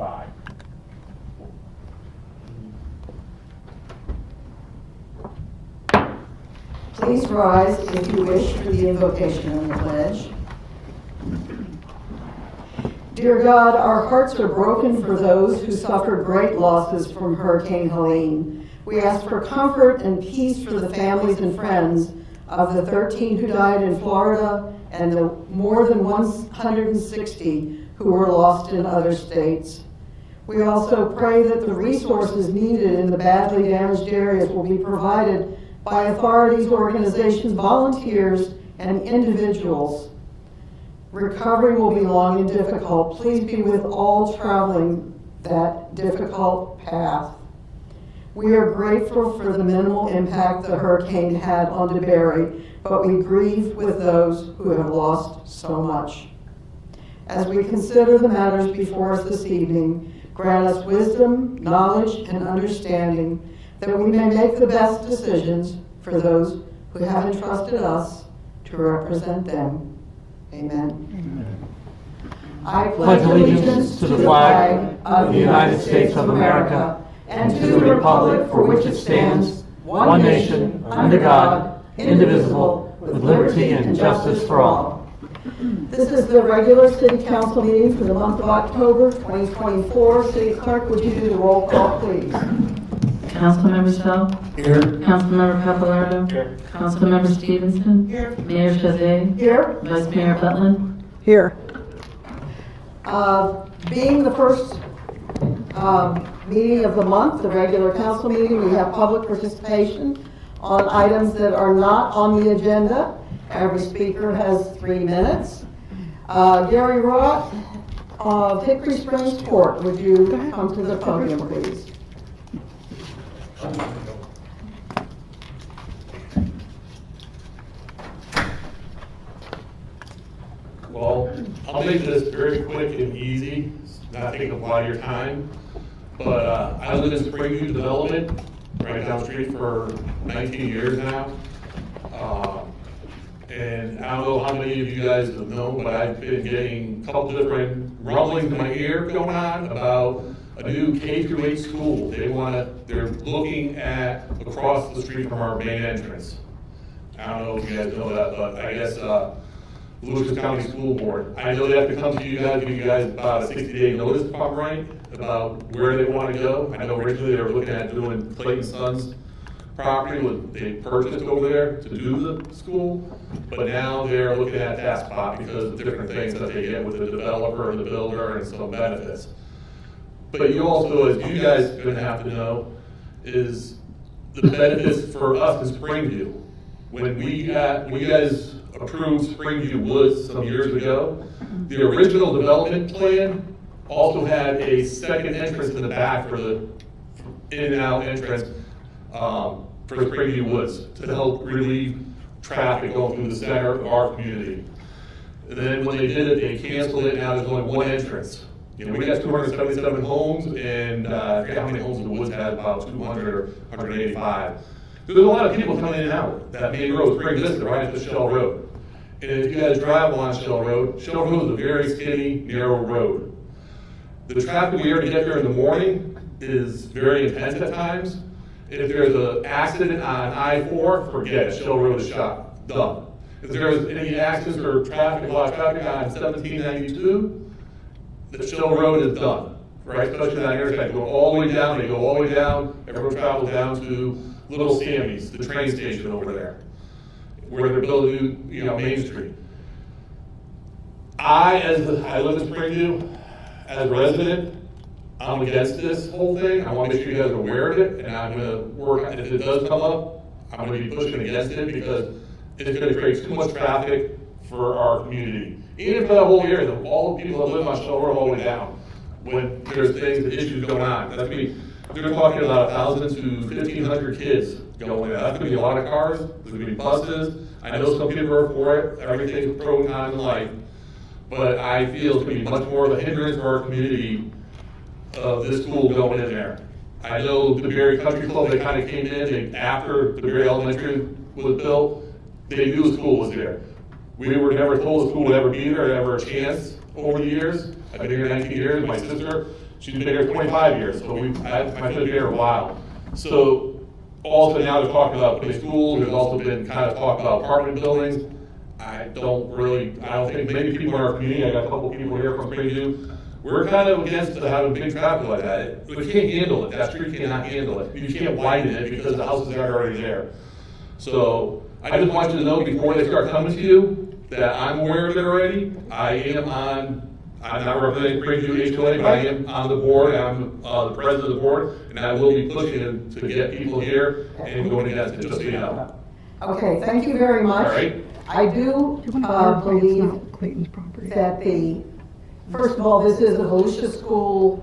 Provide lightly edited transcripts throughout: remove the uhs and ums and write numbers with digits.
5. Please rise if you wish for the invocation and the pledge. Dear God, our hearts are broken for those who suffered great losses from Hurricane Helene. We ask for comfort and peace for the families and friends of the 13 who died in Florida and the more than 160 who were lost in other states. We also pray that the resources needed in the badly damaged areas will be provided by authorities, organizations, volunteers, and individuals. Recovery will be long and difficult. Please be with all traveling that difficult path. We are grateful for the minimal impact the hurricane had on DeBary, but we grieve with those who have lost so much. As we consider the matters before us this evening, grant us wisdom, knowledge, and understanding that we may make the best decisions for those who have entrusted us to represent them. Amen. Amen. I Pledge allegiance to the flag of the United States of America and to the republic for which it stands, one nation, under God, indivisible, with liberty and justice for all. This is the regular City Council meeting for the month of October 2024. City Clerk, would you do the roll call, please? Councilmember Stowe? Here. Councilmember Papalardo? Here. Councilmember Stevenson? Here. Mayor Chazet? Here. Vice Mayor Butland? Here. Being the first meeting of the month, the regular council meeting, we have public participation on items that are not on the agenda. Every speaker has 3 minutes. Gary Roth of Hickory Springs Court, would you come to the podium, please? Well, I'll make this very quick and easy, not take up a lot of your time. But I live in Springview Development, right down the street for 19 years now. And I don't know how many of you guys have known, but I've been getting a couple different rumblings in my ear going on about a new K-8 school. They're looking at across the street from our main entrance. I don't know if you guys know that, but I guess Louisville County School Board. I know they have to come to you guys, give you guys about a 60-day notice, if I'm right, about where they want to go. I know originally they were looking at doing Clayton Sons property, what they purchased over there to do the school, but now they're looking at that spot because of different things that they get with the developer and the builder and some benefits. But you also, as you guys are going to have to know, is the benefits for us in Springview. When you guys approved Springview Woods some years ago, the original development plan also had a second entrance in the back for the in and out entrance for Springview Woods to help relieve traffic going through the center of our community. And then when they did it, they canceled it. Now there's only one entrance. You know, we got 277 homes, and I forget how many homes the Woods had, about 200 or 185. There's a lot of people coming in and out. That main road, Spring Vista, right at the Shell Road. And if you guys drive along Shell Road is a very skinny, narrow road. The traffic we already get there in the morning is very intense at times. If there's an accident on I-4, forget it, Shell Road is shut, done. If there's any accidents or traffic, a lot of traffic on 1792, the Shell Road is done, right? Especially that intersection, go all the way down, they go all the way down, everyone travels down to Little Sammy's, the train station over there, where they're building new, Main Street. I live in Springview, as a resident, I'm against this whole thing. I want to make sure you guys are aware of it, and I'm going to work, if it does come up, I'm going to be pushing against it because it's going to create too much traffic for our community. Even for that whole area, all the people that live on Shell Road all the way down, when there's issues going on. They're talking about 1,000 to 1,500 kids going there. That's going to be a lot of cars. There's going to be buses. I know some people are for it. Everything's pro and con alike. But I feel it's going to be much more of a hindrance for our community of this school going in there. I know the DeBary Country Club, they kind of came in after DeBary Elementary was built, they knew the school was there. We were never told the school would ever be there, ever a chance over the years. I've been here 19 years. My sister She's been here 25 years, so I've been here a while. So also now they're talking about putting schools, there's also been kind of talk about apartment buildings. I don't think many people in our community, I got a couple people here from Springview, we're kind of against having big traffic like that. We can't handle it, that street cannot handle it. You can't widen it because the houses are already there. So I just want you to know before they start coming to you, that I'm aware of it already. I'm not representing Springview HOA, but I am on the board, I'm the president of the board, and I will be pushing to get people here and going against it, just so you know. Okay, thank you very much. All right. I do believe Clayton's property. that first of all, this is a Volusia School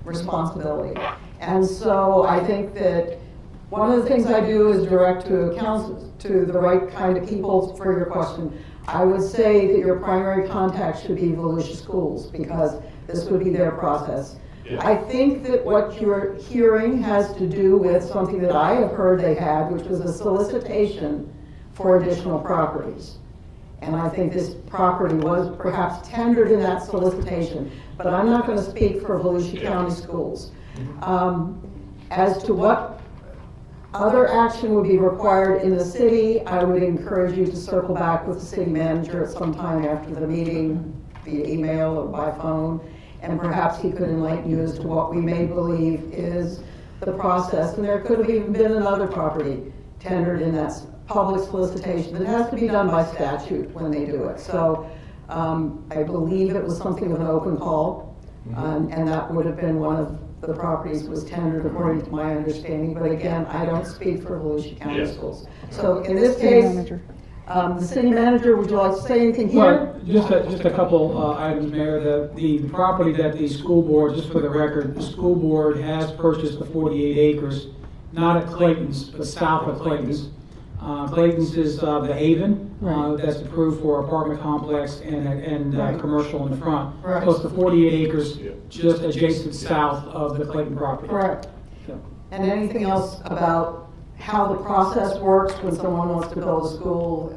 responsibility. And so I think that one of the things I do is direct to the right kind of people for your question. I would say that your primary contact should be Volusia Schools, because this would be their process. Yeah. I think that what you're hearing has to do with something that I have heard they had, which was a solicitation for additional properties. And I think this property was perhaps tendered in that solicitation, but I'm not going to speak for Volusia County Schools. As to what other action would be required in the city, I would encourage you to circle back with the city manager at some time after the meeting, via email or by phone, and perhaps he could enlighten you as to what we may believe is the process. And there could have even been another property tendered in that public solicitation. It has to be done by statute when they do it. So I believe it was something of an open call, and that would have been one of the properties was tendered according to my understanding. But again, I don't speak for Volusia County Yes. Schools. So in this case, the city manager, would you like to say anything here? Well, just a couple items, Mayor. The property that the school board, just for the record, the school board has purchased the 48 acres, not at Clayton's, but south of Clayton's. Clayton's is the Haven, that's approved for apartment complex and commercial in the front. Right. Plus the 48 acres just adjacent south of the Clayton property. Correct. So, And anything else about how the process works when someone wants to build a school?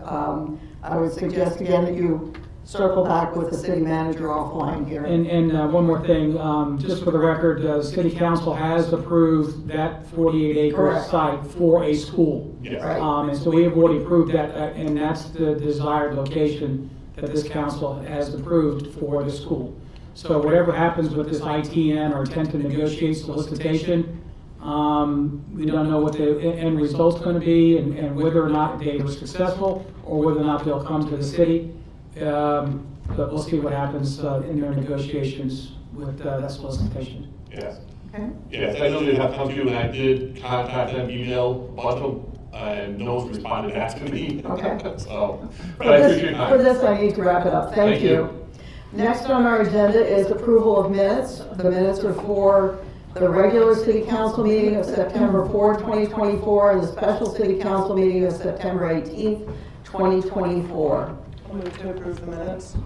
I would suggest again that you circle back with the city manager offline here. And one more thing, just for the record, the city council has approved that 48 acre Correct. site for a school. Yes. Right. And so we have already approved that, and that's the desired location that this council has approved for the school. So whatever happens with this ITN or intent to negotiate solicitation, we don't know what the end result's going to be and whether or not they were successful or whether or not they'll come to the city. But we'll see what happens in their negotiations with that solicitation. Yes. Okay. Yes, I know they have come to you, and I did contact them, email, a bunch of them, and no one's responded back to me. Okay. So, but I appreciate your For time. this, I need to wrap it up. Thank you. Next on our agenda is approval of minutes. The minutes are for the regular city council meeting of September 4, 2024, and the special city council meeting of September 18th, 2024. Move to approve the minutes.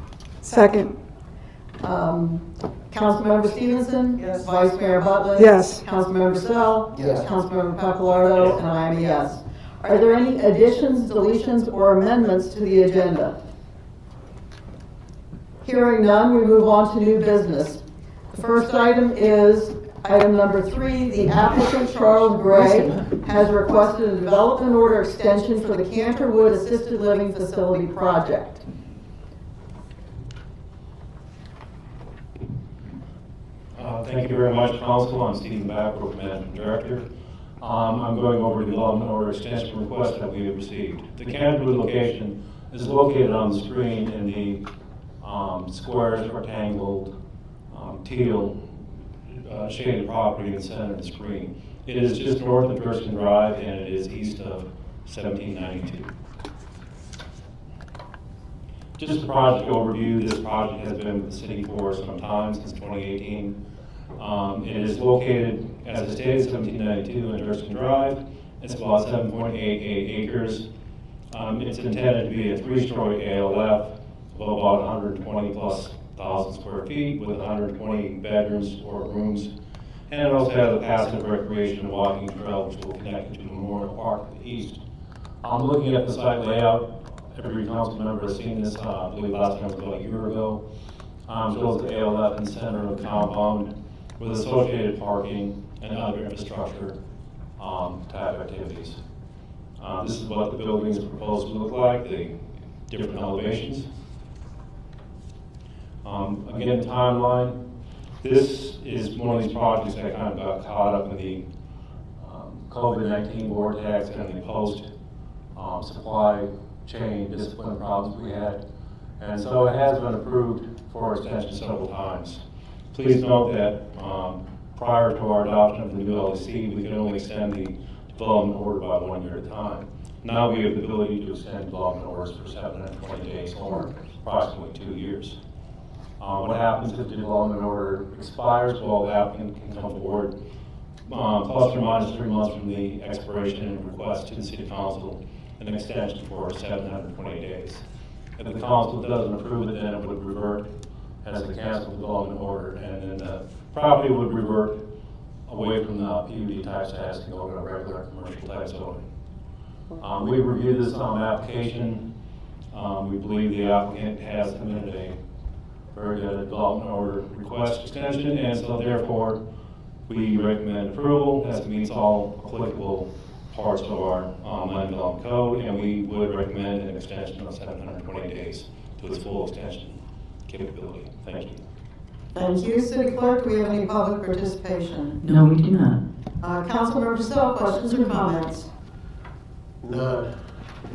Second. Councilmember Stevenson? Yes. Vice Mayor Butler? Yes. Councilmember Sell? Yes. Councilmember Papalardo? And I am a yes. Are there any additions, deletions, or amendments to the agenda? Hearing none, we move on to new business. The first item is item number 3. The applicant, Charles Gray, has requested a development order extension for the Canterwood Assisted Living Facility project. Thank you very much, Council. I'm Stephen Backward, Managing Director. I'm going over the development order extension request that we have received. The Canterwood location is located on the screen in the squares, rectangled, teal shaded property in the center of the screen. It is just north of Gerson Drive, and it is east of 1792. Just a project overview, this project has been with the city for some time, since 2018. It is located, as it stated, 1792 in Gerson Drive. It's about 7.88 acres. It's intended to be a 3-story ALF of about 120 plus thousand square feet with 120 bedrooms or rooms. And it also has a passive recreation and walking trail which will connect it to Memorial Park to the east. I'm looking at the site layout. Every council member has seen this, I believe last time was about a year ago. as well as the ALF and center of the compound with associated parking and other infrastructure type activities. This is what the building is proposed to look like, the different elevations. Again, timeline. This is one of these projects that kind of got caught up in the COVID-19 vortex and the post supply chain discipline problems we had. And so it has been approved for extension several times. Please note that prior to our adoption of the new LEC, we could only extend the development order by 1 year at a time. Now we have the ability to extend development orders for 720 days or approximately 2 years. What happens if the development order expires? Well, the applicant can come forward plus or minus 3 months from the expiration and request to the City Council an extension for 720 days. If the Council doesn't approve it, then it would revert as a canceled development order, and then the property would revert away from the PUD type status and go to a regular commercial type zoning. We reviewed this application. We believe the applicant has submitted a very good development order request extension, and so therefore we recommend approval as it meets all applicable parts of our land development code, and we would recommend an extension of 720 days to its full extension capability. Thank you. Thank you. City Clerk, do we have any public participation? No, we do not. Councilmember Purcell, questions or comments? None.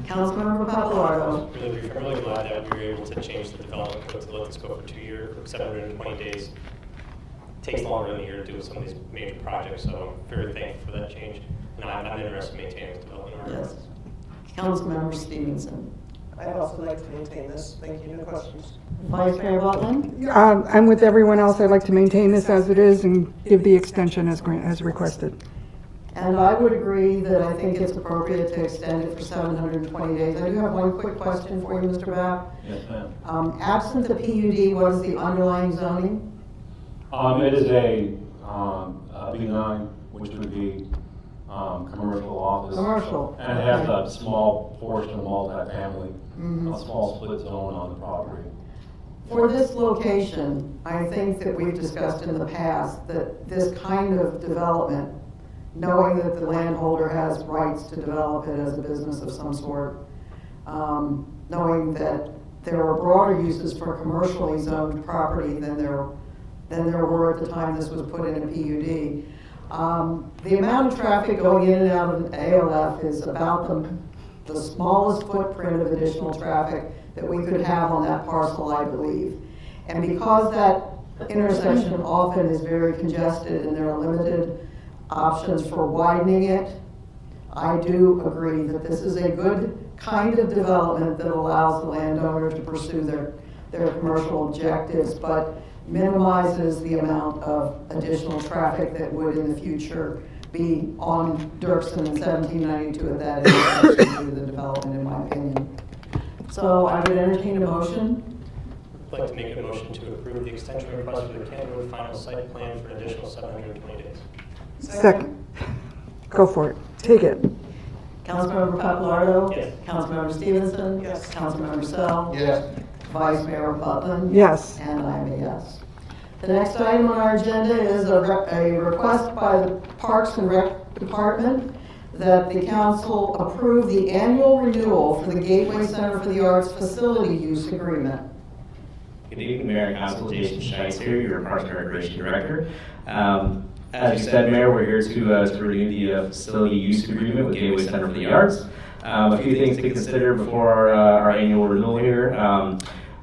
Councilmember Papalardo. Really brief, I'm really glad that we were able to change the development code to let this go for 2 years, 720 days. It takes longer than a year to do some of these major projects, so I'm very thankful for that change. And I'm interested in maintaining this development order. Yes. Councilmember Stevenson. I'd also like to maintain this. Thank you. No questions. Vice Mayor Butland. I'm with everyone else. I'd like to maintain this as it is and give the extension as requested. And I would agree that I think it's appropriate to extend it for 720 days. I do have one quick question for you, Mr. Babb. Yes, ma'am. Absent the PUD, what is the underlying zoning? It is a B9, which would be commercial office. Commercial. And it has a small portion of multifamily, a small split zone on the property. For this location, I think that we've discussed in the past that this kind of development, knowing that the landholder has rights to develop it as a business of some sort, knowing that there are broader uses for commercially zoned property than there were at the time this was put in a PUD. The amount of traffic going in and out of ALF is about the smallest footprint of additional traffic that we could have on that parcel, I believe. And because that intersection often is very congested and there are limited options for widening it, I do agree that this is a good kind of development that allows the landowner to pursue their commercial objectives, but minimizes the amount of additional traffic that would in the future be on Dirksen and 1792 at that intersection due to the development, in my opinion. So I would entertain a motion. I'd like to make a motion to approve the extension request for the Canton Road final site plan for an additional 720 days. Second. Go for it. Take it. Councilmember Papalardo? Yes. Councilmember Stevenson? Yes. Councilmember Sell? Yes. Vice Mayor Butland? Yes. And I'm a yes. The next item on our agenda is a request by the Parks and Rec Department that the council approve the annual renewal for the Gateway Center for the Arts facility use agreement. Good evening, Mayor and Council. Jason Scheitz here, your Parks and Recreation Director. As you said, Mayor, we're here to renew the facility use agreement with Gateway Center for the Arts. A few things to consider before our annual renewal here.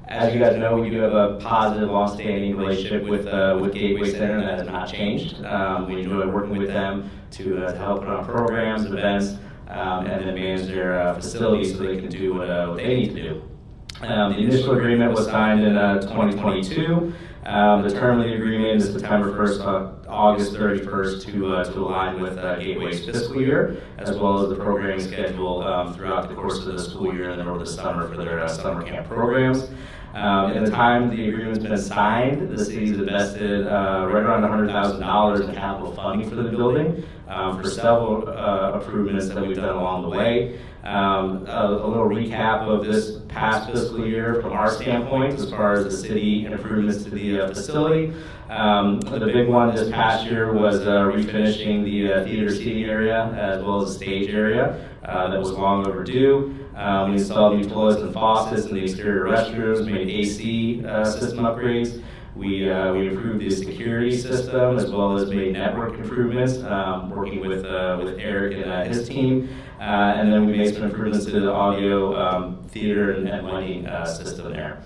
As you guys know, we do have a positive, long-standing relationship with Gateway Center, and that has not changed. We enjoy working with them to help put on programs, events, and then manage their facilities so they can do what they need to do. The initial agreement was signed in 2022. The term of the agreement is September 1st, August 31st to align with Gateway's fiscal year, as well as the programming schedule throughout the course of the school year and then over the summer for their summer camp programs. In the time the agreement's been signed, the city's invested right around $100,000 in capital funding for the building for several improvements that we've done along the way. A little recap of this past fiscal year from our standpoint as far as the city improvements to the facility. The big one this past year was refinishing the theater seating area as well as the stage area that was long overdue. We installed new toilets and faucets in the exterior restrooms, made AC system upgrades. We improved the security system as well as made network improvements, working with Eric and his team. And then we made some improvements to the audio, theater, and lighting system there.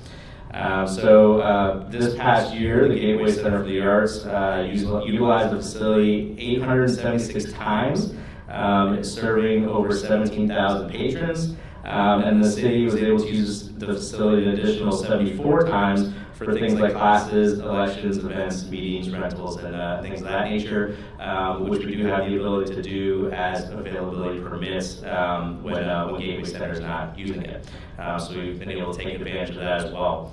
So this past year, the Gateway Center for the Arts utilized the facility 876 times, serving over 17,000 patrons. And the city was able to use the facility an additional 74 times for things like classes, elections, events, meetings, rentals, and things of that nature, which we do have the ability to do as availability permits when Gateway Center is not using it. So we've been able to take advantage of that as well.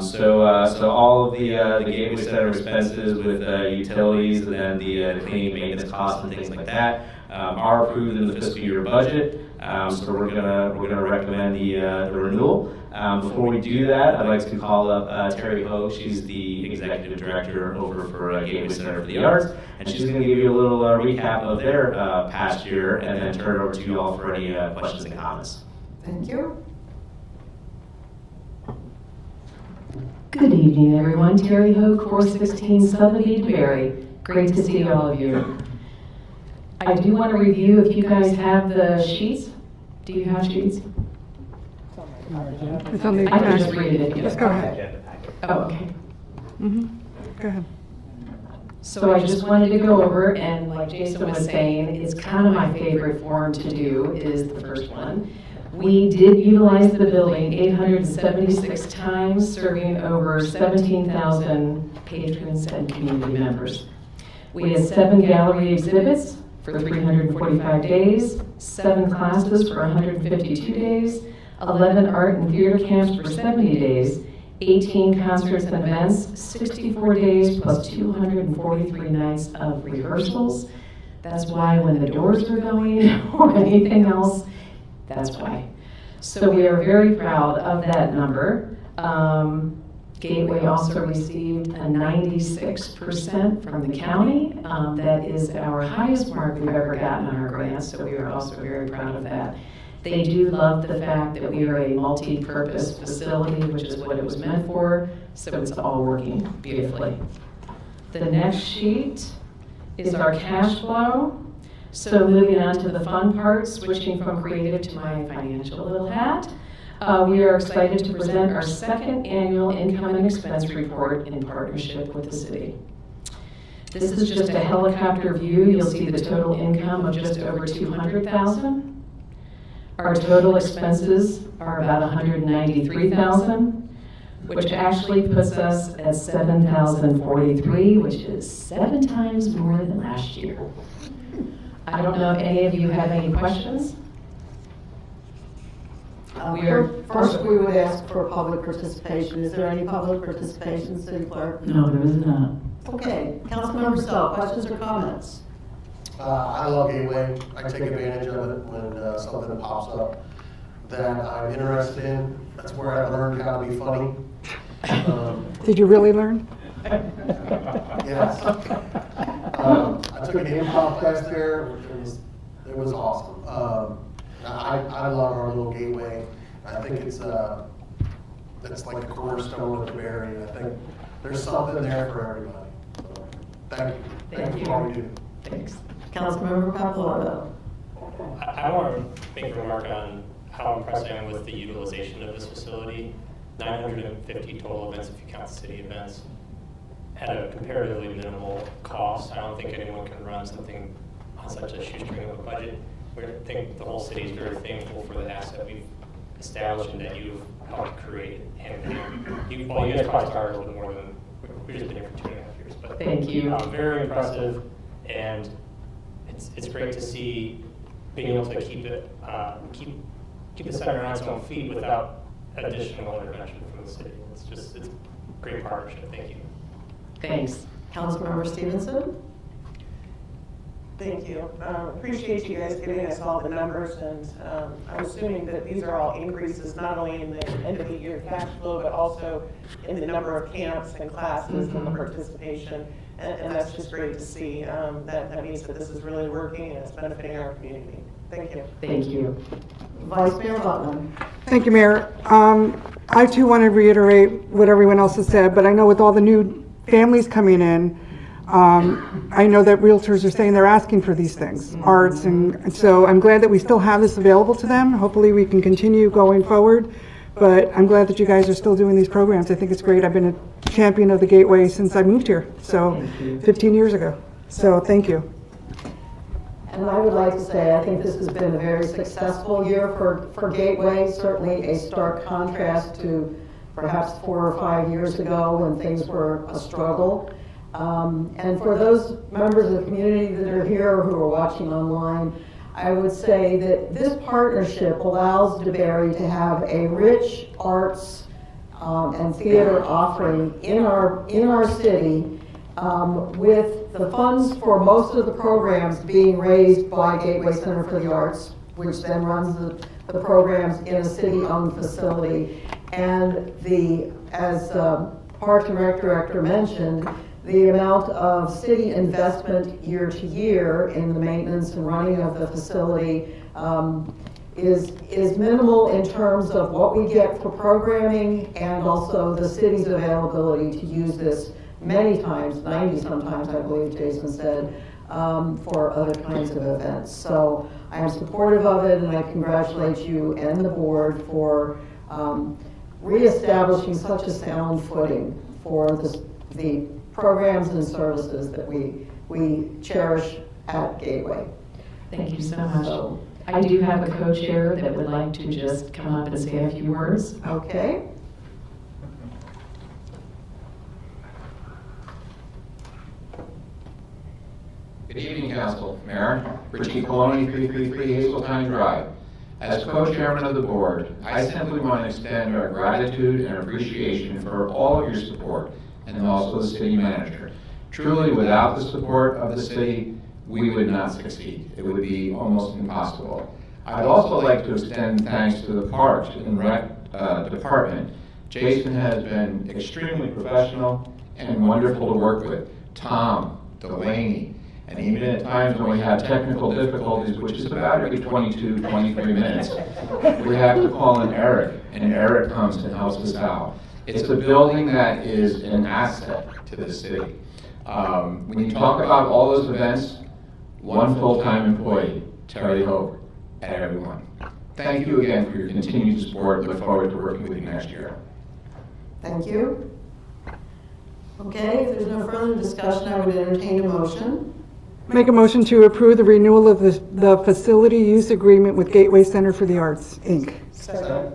So all of the Gateway Center expenses with utilities and then the cleaning, maintenance costs and things like that are approved in the fiscal year budget. So we're gonna recommend the renewal. Before we do that, I'd like to call up Terry Ho. She's the executive director over for Gateway Center for the Arts, and she's going to give you a little recap of their past year, and then turn it over to you all for any questions and comments. Thank you. Good evening, everyone. Terry Ho, Core 16, Southern Berry. Great to see all of you. I do want to review if you guys have the sheets. Do you have sheets? It's on the I can just attached. read it. Just go ahead. Oh, okay. Go ahead. So I just wanted to go over, and like Jason was saying, it's kind of my favorite form to do is the first one. We did utilize the building 876 times, serving over 17,000 patrons and community members. We had 7 gallery exhibits for 345 days, 7 classes for 152 days, 11 art and theater camps for 70 days, 18 concerts and events, 64 days plus 243 nights of rehearsals. That's why when the doors were going or anything else, that's why. So we are very proud of that number. Gateway also received a 96% from the county. That is our highest mark we've ever gotten on our grants, so we are also very proud of that. They do love the fact that we are a multi-purpose facility, which is what it was meant for, so it's all working beautifully. The next sheet is our cash flow. So moving on to the fun part, switching from creative to my financial little hat. We are excited to present our second annual income and expense report in partnership with the city. This is just a helicopter view. You'll see the total income of just over $200,000. Our total expenses are about $193,000, which actually puts us at $7,043, which is 7 times more than last year. I don't know if any of you have any questions. First, we would ask for public participation. Is there any public participation, City Clerk? No, there is not. Okay, Councilmember Stowe, questions or comments? I love Gateway. I take advantage of it when something pops up that I'm interested in. That's where I learned how to be funny. Did you really learn? Yes. I took an improv class there, which was awesome. I love our little Gateway. I think it's like the cornerstone of the Berry. I think there's something there for everybody. So, thank you. Thank you for all you do. Thanks. Councilmember Pappalardo. I want to make a remark on how impressed I am with the utilization of this facility. 950 total events if you count city events at a comparatively minimal cost. I don't think anyone can run something on such a shoestring of a budget. I think the whole city is very thankful for the asset we've established and that you've helped create. And you guys probably started a little bit more than, we've just been here for 2.5 years. But thank you. Very impressive, and it's great to see being able to keep the center on its own feet without additional intervention from the city. It's a great partnership. Thank you. Thanks. Councilmember Stevenson? Thank you. Appreciate you guys giving us all the numbers, and I'm assuming that these are all increases not only in the end of the year cash flow, but also in the number of camps and classes and the participation, and that's just great to see. That means that this is really working and it's benefiting our community. Thank you. Thank you. Vice Mayor Butler? Thank you, Mayor. I too want to reiterate what everyone else has said, but I know with all the new families coming in, I know that realtors are saying they're asking for these things, arts, and so I'm glad that we still have this available to them. Hopefully we can continue going forward, but I'm glad that you guys are still doing these programs. I think it's great. I've been a champion of the Gateway since I moved here, so 15 years ago. So thank you. And I would like to say, I think this has been a very successful year for Gateway, certainly a stark contrast to perhaps 4 or 5 years ago when things were a struggle. And for those members of the community that are here or who are watching online, I would say that this partnership allows DeBary to have a rich arts and theater offering in our city, with the funds for most of the programs being raised by Gateway Center for the Arts, which then runs the programs in a city-owned facility. And as Parks and Rec Director mentioned, the amount of city investment year to year in the maintenance and running of the facility is minimal in terms of what we get for programming and also the city's availability to use this many times, 90 sometimes, I believe Jason said, for other kinds of events. So I am supportive of it, and I congratulate you and the board for reestablishing such a sound footing for the programs and services that we cherish at Gateway. Thank you so much. I do have a co-chair that would like to just come up and say a few words. Okay. Good evening, Council. Mayor, Richie Coloni, 333 Hazeltine Drive. As co-chairman of the board, I simply want to extend our gratitude and appreciation for all of your support, and also the city manager. Truly, without the support of the city, we would not succeed. It would be almost impossible. I'd also like to extend thanks to the Parks and Rec Department. Jason has been extremely professional and wonderful to work with. Tom, Delaney, and even at times when we have technical difficulties, which is about every 22, 23 minutes, we have to call in Eric, and Eric comes and helps us out. It's a building that is an asset to the city. When you talk about all those events, one full-time employee, Terry Hope, and everyone. Thank you again for your continued support. Look forward to working with you next year. Thank you. Okay, if there's no further discussion, I would entertain a motion. Make a motion to approve the renewal of the facility use agreement with Gateway Center for the Arts, Inc. Second.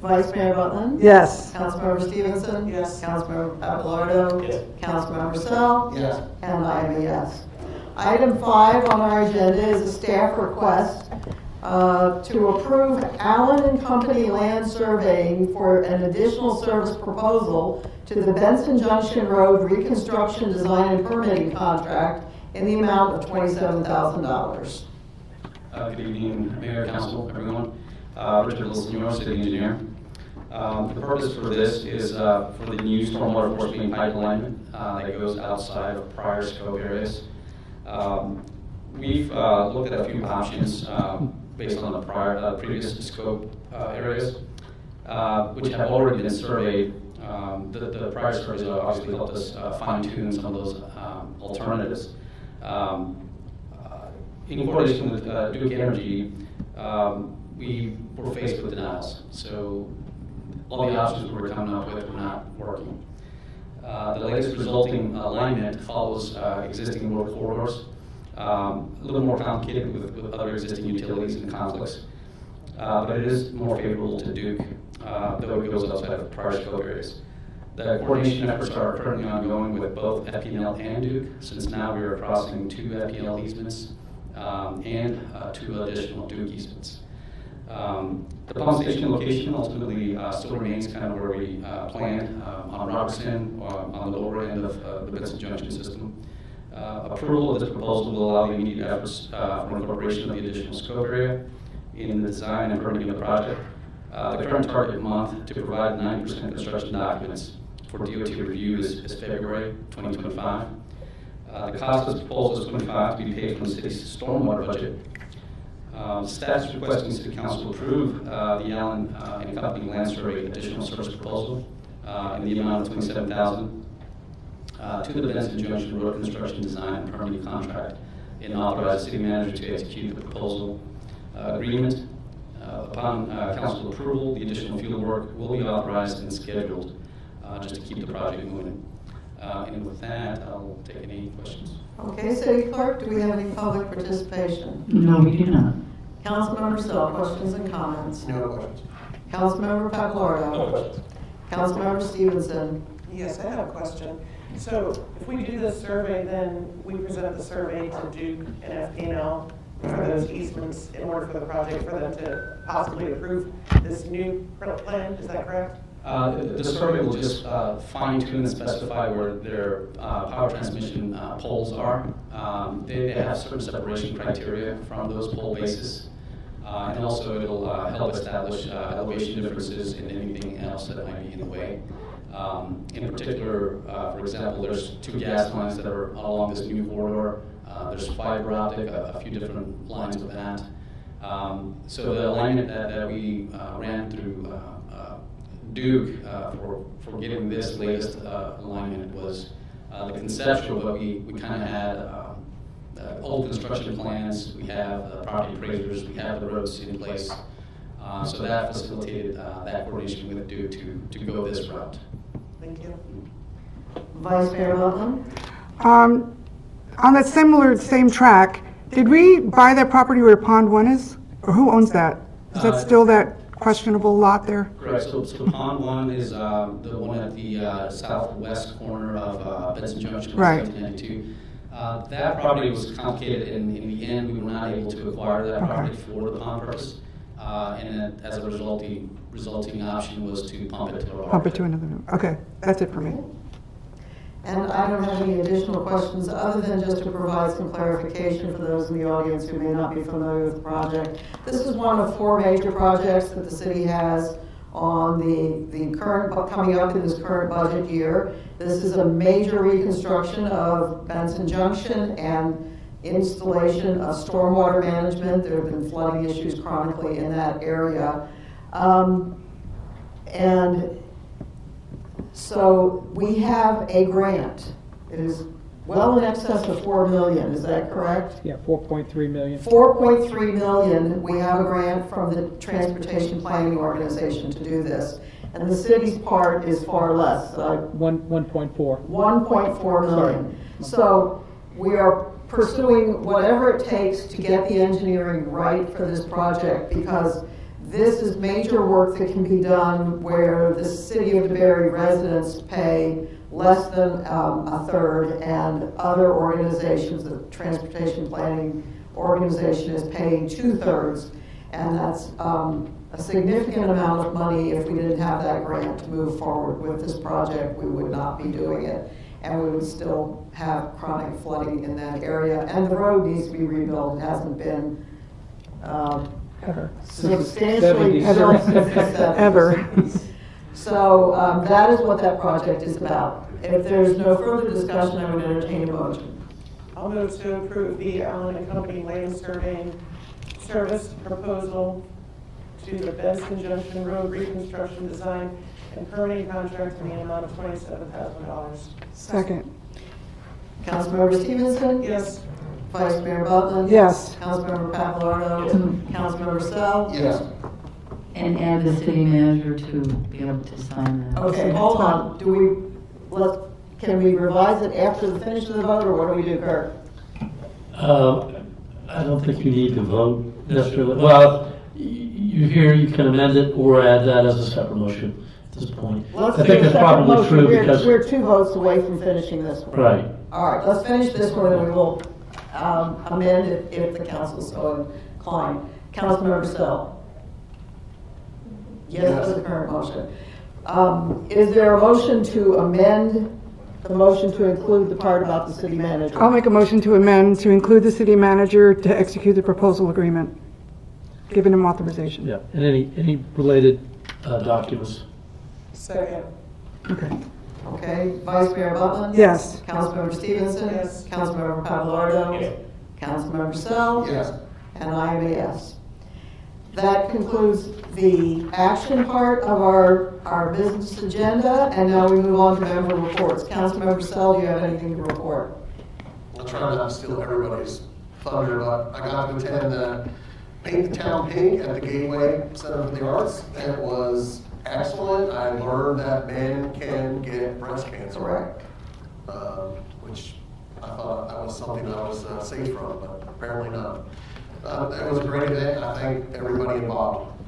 Vice Mayor Butler? Yes. Councilmember Stevenson? Yes. Councilmember Papalardo? Yes. Councilmember Sell? Yes. And I am a yes. Item 5 on our agenda is a staff request to approve Allen and Company Land Surveying for an additional service proposal to the Benson Junction Road Reconstruction Design and Permitting Contract in the amount of $27,000. Good evening, Mayor, Council, everyone. Richard Villasenor, City Engineer. The purpose for this is for the new stormwater force main pipeline that goes outside of prior scope areas. We've looked at a few options based on the previous scope areas, which have already been surveyed. The prior surveys obviously helped us fine-tune some of those alternatives. In coordination with Duke Energy, we were faced with denials. So all the options we were coming up with were not working. The latest resulting alignment follows existing road corridors, a little more complicated with other existing utilities and conflicts, but it is more favorable to Duke, though it goes outside of prior scope areas. The coordination efforts are currently ongoing with both FPL and Duke, since now we are crossing 2 FPL easements and 2 additional Duke easements. The pump station location ultimately still remains kind of where we planned on Robertson, on the lower end of the Benson Junction system. Approval of this proposal will allow the immediate efforts for incorporation of the additional scope area in the design and permitting of the project. The current target month to provide 90% construction documents for DOT review is February 2025. The cost of this proposal is $25 to be paid from the city's stormwater budget. Staff is requesting City Council approve the Allen and Company land survey additional service proposal in the amount of $27,000 to the Benson Junction Road Construction Design and Permitting Contract, and authorize the city manager to execute the proposal agreement. Upon council approval, the additional field work will be authorized and scheduled just to keep the project moving. And with that, I'll take any questions. Okay, City Clerk, do we have any public participation? No, we do not. Councilmember Stoll, questions and comments? No questions. Councilmember Papalardo? No questions. Councilmember Stevenson? Yes, I have a question. So if we do this survey, then we present the survey to Duke and FPL for those easements in order for the project, for them to possibly approve this new plan, is that correct? The survey will just fine tune and specify where their power transmission poles are. They have certain separation criteria from those pole bases. And also it'll help establish elevation differences and anything else that might be in the way. In particular, for example, there's 2 gas lines that are along this new corridor. There's fiber optic, a few different lines with that. So the alignment that we ran through Duke for getting this latest alignment was the conceptual, but we kind of had old construction plans, we have property appraisers, we have the roads in place. So that facilitated that coordination with Duke to go this route. Thank you. Vice Mayor Butler? On that same track, did we buy that property where Pond 1 is? Or who owns that? Is that still that questionable lot there? Correct. So Pond 1 is the one at the southwest corner of Benson Junction, Right. 1792. That property was complicated, and in the end, we were not able to acquire that property for the pond purpose. And then as a resulting option was to pump it to a water Pump it pit. to another, okay, that's it for me. And I don't have any additional questions other than just to provide some clarification for those in the audience who may not be familiar with the project. This is one of 4 major projects that the city has on the current, coming up in this current budget year. This is a major reconstruction of Benson Junction and installation of stormwater management. There have been flooding issues chronically in that area. And so we have a grant. It is well in excess of $4 million, is that correct? Yeah, 4.3 million. 4.3 million, we have a grant from the Transportation Planning Organization to do this. And the city's part is far less, 1.4. 1.4 million. So we are pursuing whatever it takes to get the engineering right for this project, because this is major work that can be done where the City of DeBary residents pay less than a third, and other organizations, the Transportation Planning Organization, is paying 2/3, and that's a significant amount of money. If we didn't have that grant to move forward with this project, we would not be doing it, and we would still have chronic flooding in that area, and the road needs to be rebuilt. It hasn't been Ever. substantially 70s. built since the 70s. Ever. So that is what that project is about. If there's no further discussion, I would entertain a motion. I'll move to approve the Allen and Company land surveying service proposal to the Benson Junction Road reconstruction design and permitting contract in the amount of $27,000. Second, Councilmember Stevenson? Yes. Vice Mayor Butler? yes. Councilmember Papalardo? Councilmember Stoll? Yes. And add the city manager to be able to sign that. Okay, hold on. Can we revise it after the finish of the vote, or what do we do, Kirk? I don't think you need to vote necessarily. Well, you here, you can amend it or add that as a separate motion at this point. Let's I do think a that's separate probably motion. true We're- because, We're 2 votes away from finishing this one. right. All right, let's finish this one, and we will amend it if the council so inclined. Councilmember Stoll? Yes to the current motion. Is there a motion to amend the motion to include the part about the city manager? I'll make a motion to amend to include the city manager to execute the proposal agreement, giving him authorization. Yeah, and any related documents. Second. Okay. Okay, Vice Mayor Butler? Yes. Councilmember Stevenson? Yes. Councilmember Papalardo? Yes. Councilmember Sell? Yes. And I am a yes. That concludes the action part of our business agenda, and now we move on to member reports. Councilmember Sell, do you have anything to report? I'll try not to steal everybody's thunder, but I got to attend the Paint the Town Pink at the Gateway Center for the Arts, and it was excellent. I learned that men can get breast cancer. Correct. Which I thought that was something I was safe from, but apparently not. It was a great event. I thank everybody involved.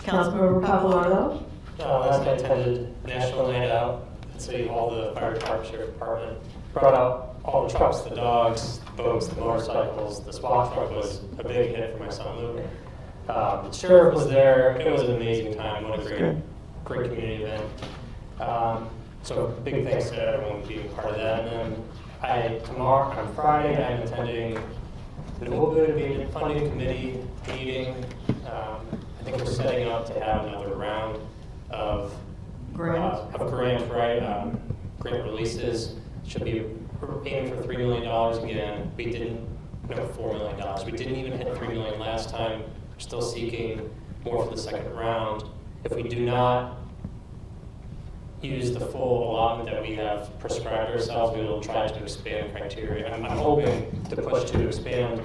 Councilmember Papalardo? Last night I attended National Night Out at City Hall. The fire department, sheriff department brought out all the trucks, the dogs, the boats, the motorcycles. The SWAT truck was a big hit for my son Luke. The sheriff was there. It was an amazing time. What a great community event. So big thanks to everyone being part of that. And then on Friday, I'm attending the Opioid Abatement Funding Committee meeting. I think we're setting up to have another round of grants, right? Grant releases. Should be aiming for $3 million again. We didn't, no, $4 million. We didn't even hit $3 million last time. We're still seeking more for the second round. If we do not use the full allotment that we have prescribed ourselves, we will try to expand criteria. I'm hoping to push to expand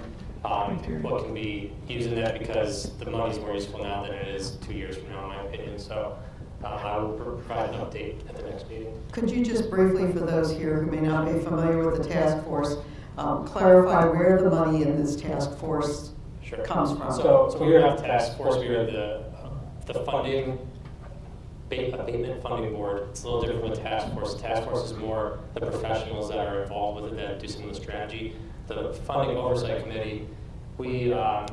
what can be used in that, because the money's more useful now than it is 2 years from now, in my opinion. So I will provide an update at the next meeting. Could you just briefly, for those here who may not be familiar with the task force, clarify where the money in this task force comes from? So we are not the task force. We are the funding abatement funding board. It's a little different from the task force. The task force is more the professionals that are involved with it that do some of the strategy. The funding oversight committee, we are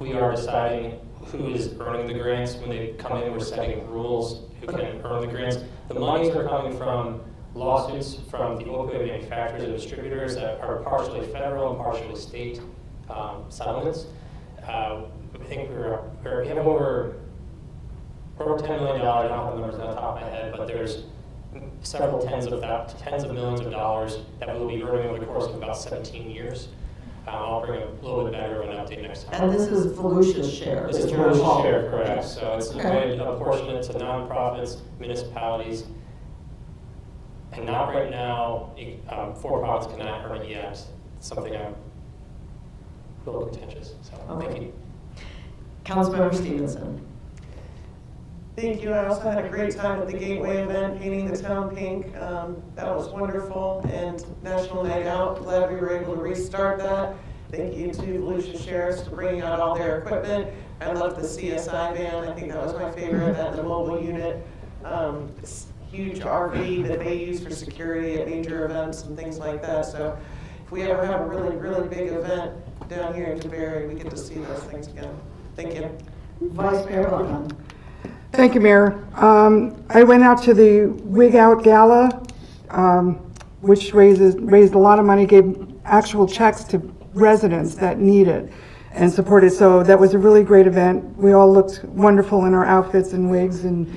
deciding who is earning the grants when they come in. We're setting rules who can earn the grants. The monies are coming from lawsuits from the opioid manufacturers and distributors that are partially federal and partially state settlements. I think we have over $10 million. I don't have the numbers on the top of my head, but there's several tens of millions of dollars that we'll be earning over the course of about 17 years. I'll bring a little bit better of an update next time. And this is Volusia's share. This is Volusia's share, correct. So it's a way to apportion it to nonprofits, municipalities, and not right now, for-profits cannot earn it yet. It's something I'm a little contentious. So thank you. Councilmember Stevenson. Thank you. I also had a great time at the Gateway event, painting the town pink. That was wonderful. And National Night Out, glad we were able to restart that. Thank you to Volusia Sheriffs for bringing out all their equipment. I loved the CSI van. I think that was my favorite, that the mobile unit. This huge RV that they use for security at major events and things like that. So if we ever have a really, really big event down here in DeBary, we get to see those things again. Thank you. Vice Mayor Butler. Thank you, Mayor. I went out to the Wig Out Gala, which raised a lot of money, gave actual checks to residents that need it and supported. So that was a really great event. We all looked wonderful in our outfits and wigs, and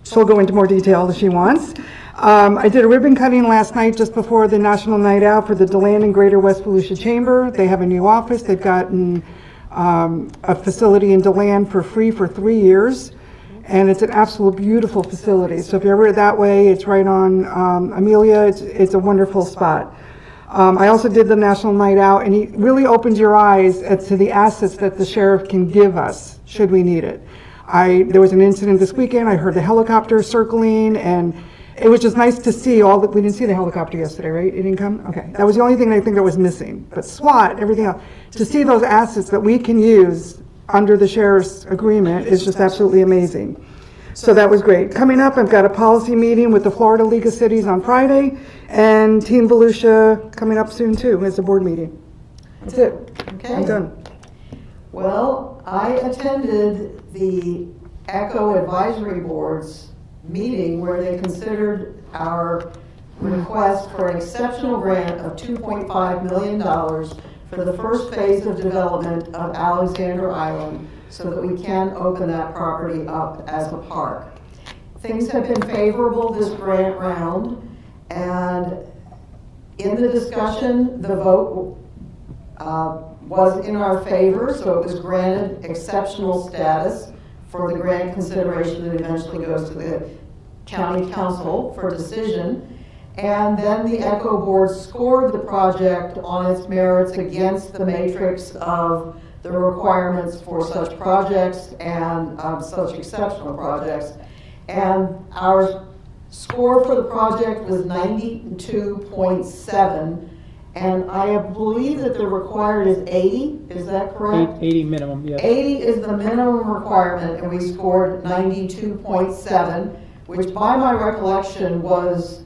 she'll go into more detail if she wants. I did a ribbon cutting last night just before the National Night Out for the DeLand and Greater West Volusia Chamber. They have a new office. They've gotten a facility in DeLand for free for 3 years. And it's an absolute beautiful facility. So if you're ever that way, it's right on Amelia. It's a wonderful spot. I also did the National Night Out, and it really opened your eyes as to the assets that the sheriff can give us should we need it. There was an incident this weekend. I heard the helicopter circling, and it was just nice to see all that. We didn't see the helicopter yesterday, right? It didn't come? Okay. That was the only thing I think that was missing. But SWAT, everything else, to see those assets that we can use under the sheriff's agreement is just absolutely amazing. So that was great. Coming up, I've got a policy meeting with the Florida League of Cities on Friday, and Team Volusia coming up soon too as a board meeting. That's it. Okay. I'm done. Well, I attended the ECHO Advisory Board's meeting where they considered our request for an exceptional grant of $2.5 million for the first phase of development of Alexander Island so that we can open that property up as a park. Things have been favorable this grant round, and in the discussion, the vote was in our favor, so it was granted exceptional status for the grant consideration that eventually goes to the county council for decision. And then the ECHO board scored the project on its merits against the matrix of the requirements for such projects and such exceptional projects. And our score for the project was 92.7, and I believe that the required is 80, is that correct? 80 minimum, yes. 80 is the minimum requirement, and we scored 92.7, which by my recollection was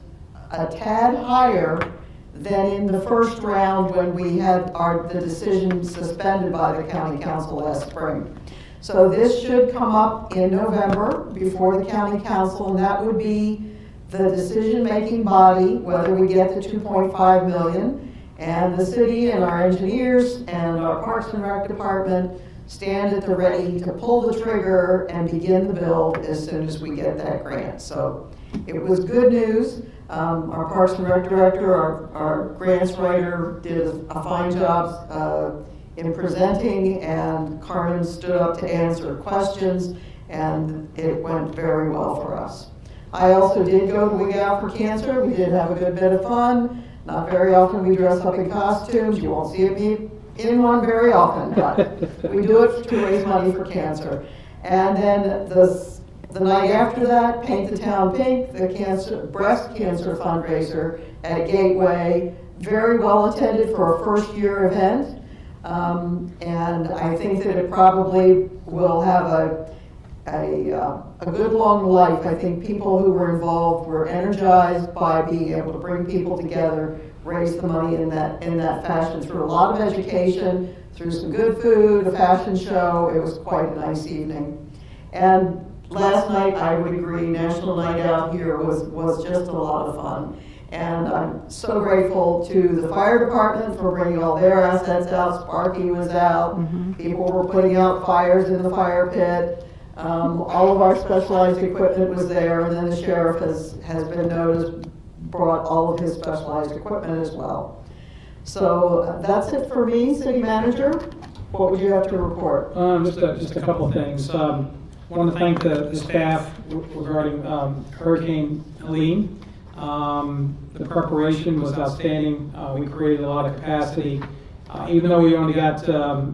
a tad higher than in the first round when we had the decision suspended by the county council last spring. So this should come up in November before the county council, and that would be the decision-making body, whether we get the $2.5 million, and the city and our engineers and our Parks and Rec department stand at the ready to pull the trigger and begin the build as soon as we get that grant. So it was good news. Our Parks and Rec director, our grants writer, did a fine job in presenting, and Carmen stood up to answer questions, and it went very well for us. I also did go to Wig Out for Cancer. We did have a good bit of fun. Not very often we dress up in costumes. You won't see me in one very often, but we do it to raise money for cancer. And then the night after that, Paint the Town Pink, the breast cancer fundraiser at Gateway, very well attended for a first year event. And I think that it probably will have a good long life. I think people who were involved were energized by being able to bring people together, raise the money in that fashion through a lot of education, through some good food, a fashion show. It was quite a nice evening. And last night, I would agree, National Night Out here was just a lot of fun. And I'm so grateful to the fire department for bringing all their assets out. Sparky was out. People were putting out fires in the fire pit. All of our specialized equipment was there, and then the sheriff has been noticed, brought all of his specialized equipment as well. So that's it for me, City Manager. What would you have to report? Just a couple of things. I want to thank the staff regarding Hurricane Helene. The preparation was outstanding. We created a lot of capacity. Even though we only got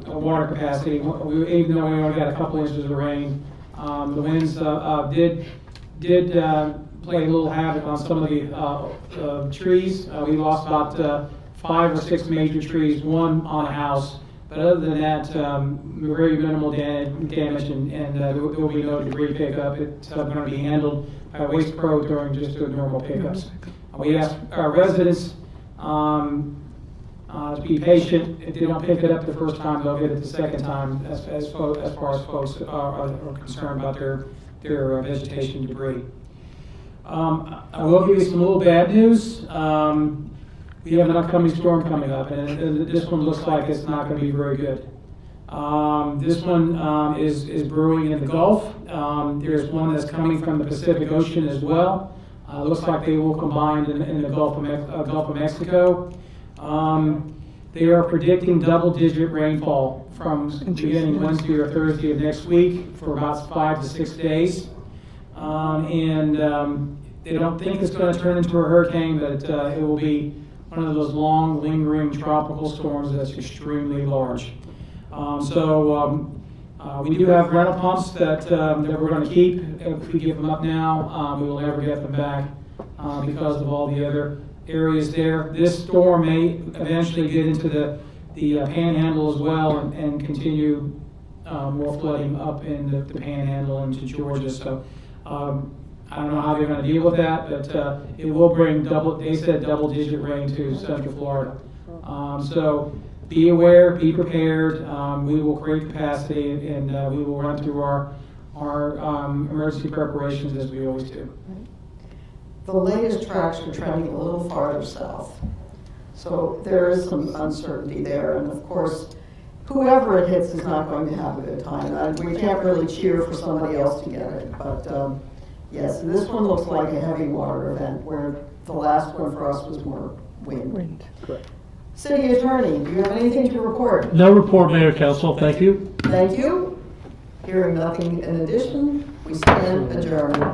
water capacity, even though we only got a couple inches of rain, the winds did play a little havoc on some of the trees. We lost about 5 or 6 major trees, one on a house. But other than that, very minimal damage, and there will be no debris pickup. It's going to be handled by Waste Pro during just doing normal pickups. We ask our residents to be patient. If they don't pick it up the first time, they'll get it the second time, as far as folks are concerned about their vegetation debris. I will give you some little bad news. We have an upcoming storm coming up, and this one looks like it's not going to be very good. This one is brewing in the Gulf. There's one that's coming from the Pacific Ocean as well. Looks like they will combine in the Gulf of Mexico. They are predicting double-digit rainfall from beginning Wednesday or Thursday of next week for about 5 to 6 days. They don't think it's going to turn into a hurricane, but it will be one of those long, lingering tropical storms that's extremely large. We do have rental pumps that we're going to keep. If we give them up now, we will never get them back because of all the other areas there. This storm may eventually get into the Panhandle as well and continue more flooding up in the Panhandle into Georgia. So I don't know how they're going to deal with that, but it will bring double-digit rain to Central Florida. So be aware, be prepared. We will create capacity, and we will run through our our emergency preparations as we always do. The latest tracks are trending a little farther south. So there is some uncertainty there, and of course, whoever it hits is not going to have a good time. We can't really cheer for somebody else to get it, but yes, this one looks like a heavy water event, where the last one for us was more wind. Correct. City Attorney, do you have anything to report? No report, Mayor, Council, thank you. Thank you. Hearing nothing in addition, we stand adjourned.